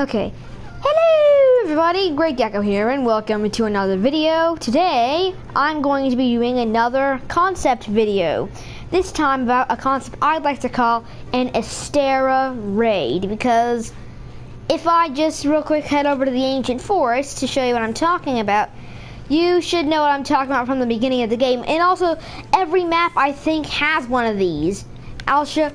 Okay. Hello everybody, Great Gecko here and welcome to another video. Today I'm going to be doing another concept video. This time about a concept I'd like to call an Astera Raid, because if I just real quick head over to the ancient forest to show you what I'm talking about, you should know what I'm talking about from the beginning of the game. And also every map I think has one of these. I'll show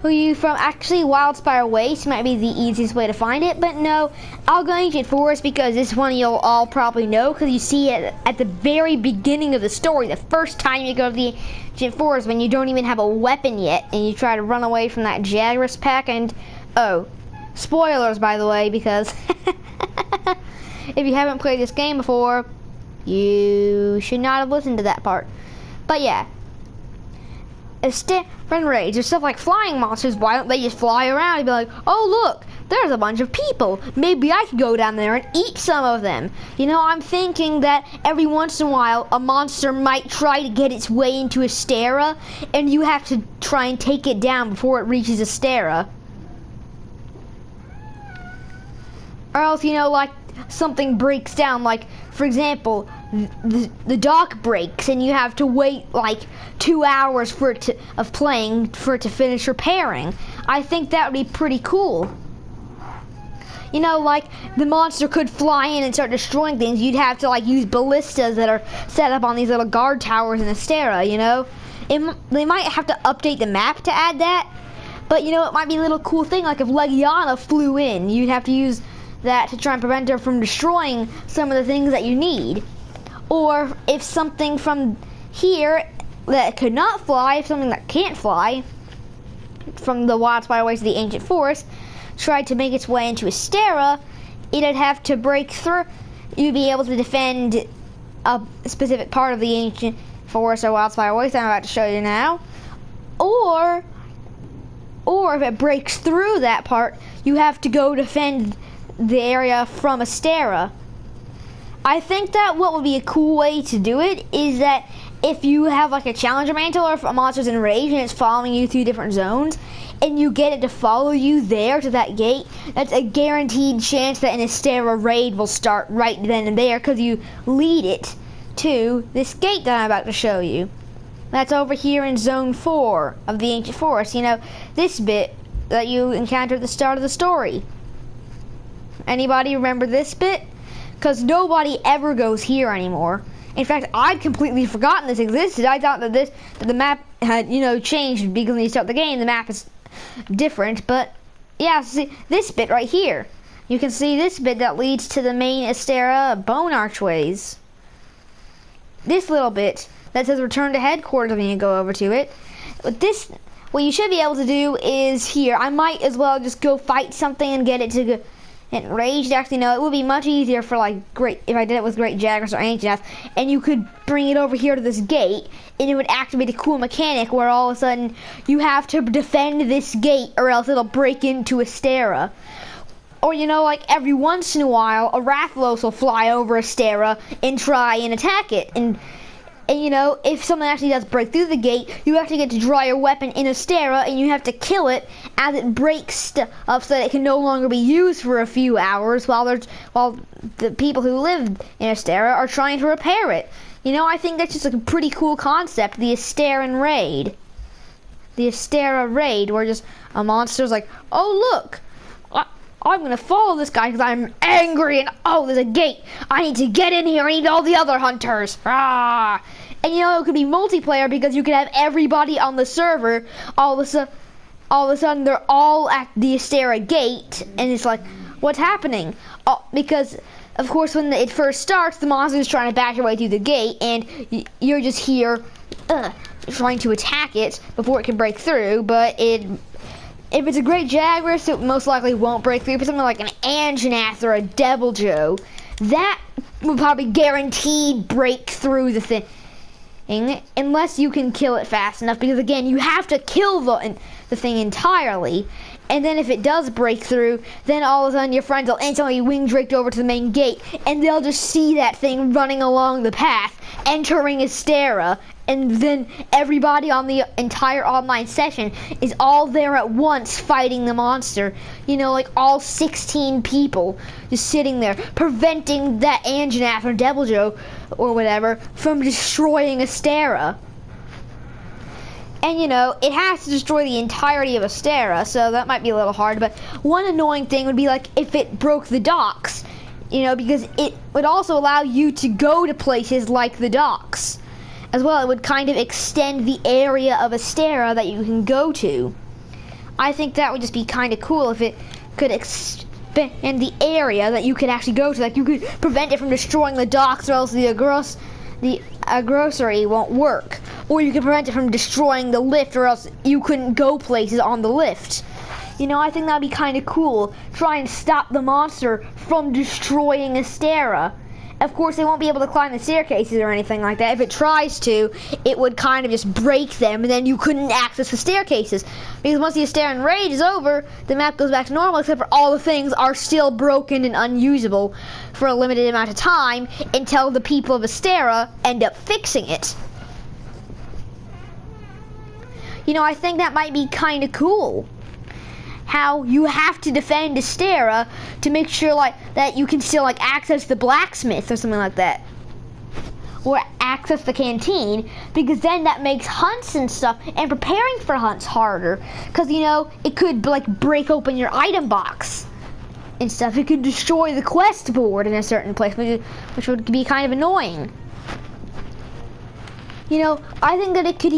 you from actually Wildspire Waste might be the easiest way to find it, but no, I'll go Ancient Forest because this one you'll all probably know because you see it at the very beginning of the story, the first time you go to the Ancient Forest when you don't even have a weapon yet and you try to run away from that Jagras pack. And oh, spoilers by the way, because if you haven't played this game before, you should not have listened to that part. But yeah, Astera Raid, there's stuff like flying monsters. Why don't they just fly around and be like, oh look, there's a bunch of people, maybe I could go down there and eat some of them. You know, I'm thinking that every once in a while a monster might try to get its way into Astera and you have to try and take it down before it reaches Astera. Or else, you know, like something breaks down, like for example the dock breaks and you have to wait like 2 hours for it to finish repairing. I think that would be pretty cool. You know, like the monster could fly in and start destroying things. You'd have to like use ballistas that are set up on these little guard towers in Astera, you know. They might have to update the map to add that, but you know, it might be a little cool thing. Like if Legiana flew in, you'd have to use that to try and prevent her from destroying some of the things that you need. Or if something from here that could not fly, if something that can't fly from the Wildspire Waste to the Ancient Forest tried to make its way into Astera, it'd have to break through. You'd be able to defend a specific part of the Ancient Forest or Wildspire Waste I'm about to show you now. Or if it breaks through that part, you have to go defend the area from Astera. I think that what would be a cool way to do it is that if you have like a challenger mantle or if a monster's enraged and it's following you through different zones and you get it to follow you there to that gate, that's a guaranteed chance that an Astera Raid will start right then and there because you lead it to this gate that I'm about to show you. That's over here in Zone 4 of the Ancient Forest. You know, this bit that you encounter at the start of the story. Anybody remember this bit? Because nobody ever goes here anymore. In fact, I'd completely forgotten this existed. I thought that the map had, you know, changed because when you start the game, the map is different. But yeah, see this bit right here. You can see this bit that leads to the main Astera bone archways. This little bit that says return to headquarters when you go over to it. But this, what you should be able to do is here. I might as well just go fight something and get it to go enraged. Actually, no, it would be much easier for like if I did it with Great Jagras or Ancient, and you could bring it over here to this gate, and it would activate a cool mechanic where all of a sudden you have to defend this gate or else it'll break into Astera. Or you know, like every once in a while, a Rathalos will fly over Astera and try and attack it. And you know, if something actually does break through the gate, you actually get to draw your weapon in Astera and you have to kill it as it breaks up so that it can no longer be used for a few hours while the people who live in Astera are trying to repair it. You know, I think that's just a pretty cool concept, the Astera Raid. The Astera Raid, where just a monster's like, oh look, I'm gonna follow this guy because I'm angry and oh, there's a gate. I need to get in here. I need all the other hunters. Ah! And you know, it could be multiplayer because you could have everybody on the server. All of a sudden, they're all at the Astera gate, and it's like, what's happening? Oh, because of course, when it first starts, the monster is trying to back your way through the gate, and you're just here trying to attack it before it can break through. But if it's a Great Jagras, it most likely won't break through. But something like an Anjanath or a Deviljho, that will probably guaranteed break through the thing, unless you can kill it fast enough. Because again, you have to kill the thing entirely. And then if it does break through, then all of a sudden your friends will instantly wing drake over to the main gate, and they'll just see that thing running along the path, entering Astera, and then everybody on the entire online session is all there at once fighting the monster. You know, like all 16 people just sitting there, preventing that Anjanath or Deviljho or whatever from destroying Astera. And you know, it has to destroy the entirety of Astera, so that might be a little hard, but one annoying thing would be like if it broke the docks, you know, because it would also allow you to go to places like the docks. As well, it would kind of extend the area of Astera that you can go to. I think that would just be kind of cool if it could expand the area that you could actually go to. Like you could prevent it from destroying the docks, or else the grocery won't work. Or you could prevent it from destroying the lift, or else you couldn't go places on the lift. You know, I think that'd be kind of cool. Try and stop the monster from destroying Astera. Of course, they won't be able to climb the staircases or anything like that. If it tries to, it would kind of just break them, and then you couldn't access the staircases. Because once the Astera Raid is over, the map goes back to normal, except for all the things are still broken and unusable for a limited amount of time until the people of Astera end up fixing it. You know, I think that might be kind of cool. How you have to defend Astera to make sure like that you can still like access the blacksmith or something like that, or access the canteen, because then that makes hunts and stuff and preparing for hunts harder, because you know it could like break open your item box and stuff. It could destroy the quest board in a certain place, which would be kind of annoying. You know, I think that it could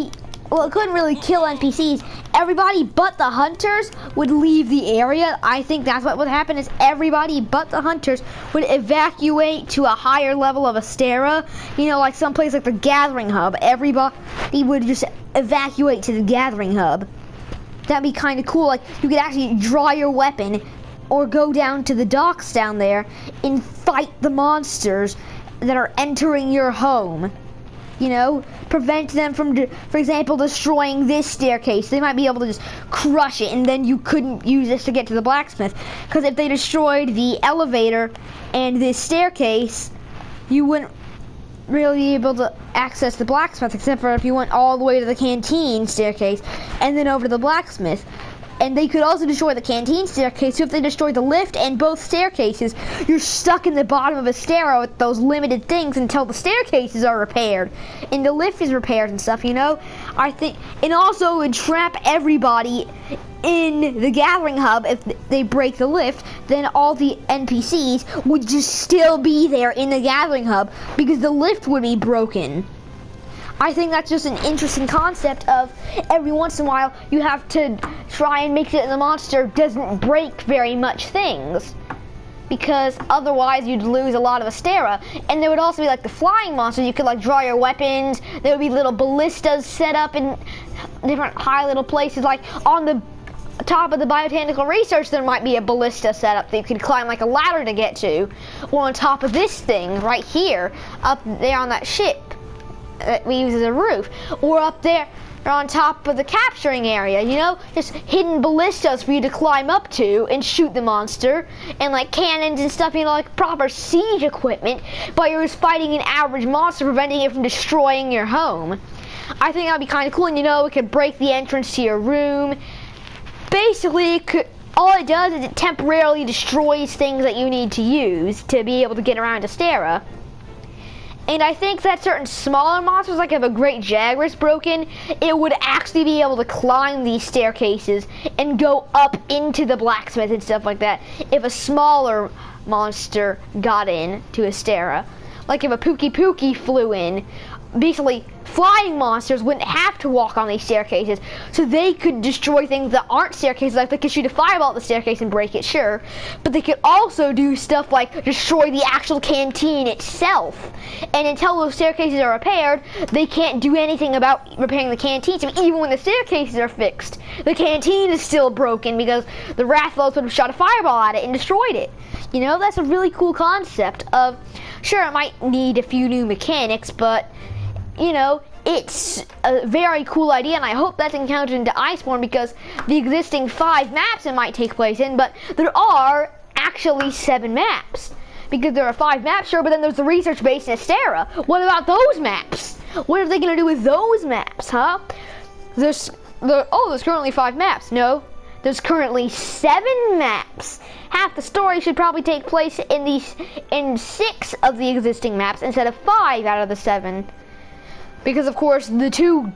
well, it couldn't really kill NPCs. Everybody but the hunters would leave the area. I think that's what would happen, is everybody but the hunters would evacuate to a higher level of Astera. You know, like someplace like the Gathering Hub. Everybody would just evacuate to the Gathering Hub. That'd be kind of cool. Like, you could actually draw your weapon or go down to the docks down there and fight the monsters that are entering your home. You know, prevent them from, for example, destroying this staircase. They might be able to just crush it, and then you couldn't use this to get to the blacksmith. Because if they destroyed the elevator and this staircase, you wouldn't really be able to access the blacksmith, except for if you went all the way to the canteen staircase and then over to the blacksmith. And they could also destroy the canteen staircase, so if they destroy the lift and both staircases, you're stuck in the bottom of Astera with those limited things until the staircases are repaired and the lift is repaired and stuff, you know? I think, and also it would trap everybody in the Gathering Hub. If they break the lift, then all the NPCs would just still be there in the Gathering Hub because the lift would be broken. I think that's just an interesting concept of every once in a while you have to try and make sure that the monster doesn't break very much things, because otherwise you'd lose a lot of Astera. And there would also be like the flying monsters. You could like draw your weapons. There would be little ballistas set up in different high little places, like on the top of the biotechnical research there might be a ballista set up that you could climb like a ladder to get to, or on top of this thing right here up there on that ship that we use as a roof, or up there on top of the capturing area, you know, just hidden ballistas for you to climb up to and shoot the monster, and like cannons and stuff, you know, like proper siege equipment, but you're just fighting an average monster, preventing it from destroying your home. I think that'd be kind of cool, and you know, it could break the entrance to your room. Basically, all it does is it temporarily destroys things that you need to use to be able to get around Astera. And I think that certain smaller monsters, like if a great jaguar is broken, it would actually be able to climb these staircases and go up into the blacksmith and stuff like that if a smaller monster got in to Astera. Like if a Pookie flew in, basically flying monsters wouldn't have to walk on these staircases, so they could destroy things that aren't staircases. Like they could shoot a fireball at the staircase and break it, sure, but they could also do stuff like destroy the actual canteen itself. And until those staircases are repaired, they can't do anything about repairing the canteen. So even when the staircases are fixed, the canteen is still broken because the Rathalos would have shot a fireball at it and destroyed it. You know, that's a really cool concept of, sure, it might need a few new mechanics, but you know, it's a very cool idea, and I hope that's encountered into Iceborne, because the existing 5 maps it might take place in, but there are actually 7 maps. because there are 5 maps, sure, but then there's the research base in Astera. What about those maps? What are they gonna do with those maps, huh? There's currently 5 maps. No, there's currently 7 maps. Half the story should probably take place in 6 of the existing maps instead of 5 out of the 7. Because of course the 2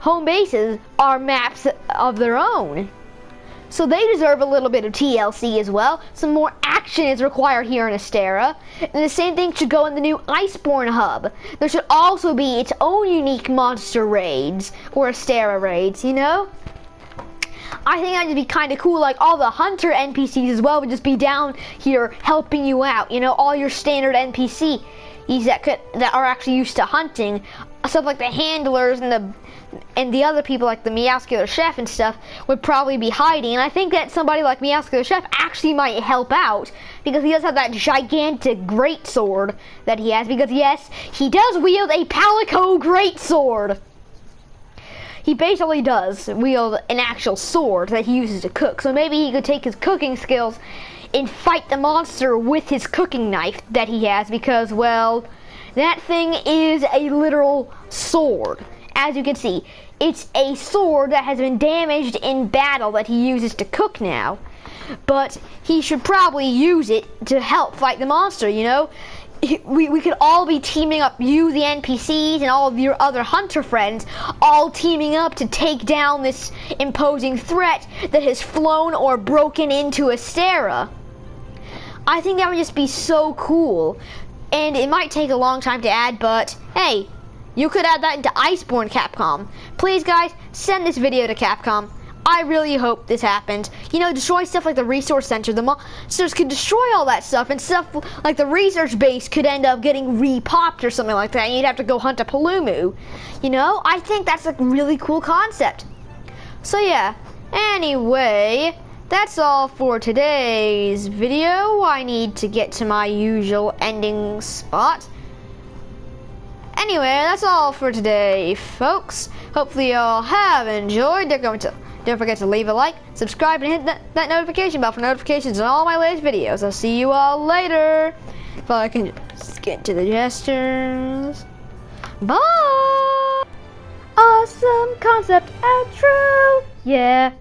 home bases are maps of their own. So they deserve a little bit of TLC as well. Some more action is required here in Astera. And the same thing should go in the new Iceborne hub. There should also be its own unique monster raids, or Astera raids, you know? I think that'd be kind of cool, like all the hunter NPCs as well would just be down here helping you out, you know, all your standard NPCs that are actually used to hunting, stuff like the handlers and the other people like the Meowscular Chef and stuff would probably be hiding. And I think that somebody like Meowscular Chef actually might help out because he does have that gigantic greatsword that he has, because yes, he does wield a Palico greatsword. He basically does wield an actual sword that he uses to cook. So maybe he could take his cooking skills and fight the monster with his cooking knife that he has, because, well, that thing is a literal sword. As you can see, it's a sword that has been damaged in battle that he uses to cook now. But he should probably use it to help fight the monster, you know? We could all be teaming up, you, the NPCs, and all of your other hunter friends, all teaming up to take down this imposing threat that has flown or broken into Astera. I think that would just be so cool. And it might take a long time to add, but hey, you could add that into Iceborne, Capcom. Please, guys, send this video to Capcom. I really hope this happens. You know, destroy stuff like the resource center. The monsters could destroy all that stuff, and stuff like the research base could end up getting re-popped or something like that, and you'd have to go hunt a Palumu. You know, I think that's a really cool concept. So yeah, anyway, that's all for today's video. I need to get to my usual ending spot. Anyway, that's all for today, folks. Hopefully y'all have enjoyed. Don't forget to leave a like, subscribe, and hit that notification bell for notifications on all my latest videos. I'll see you all later. If I can just get to the gestures. Bye! Awesome concept and true. Yeah.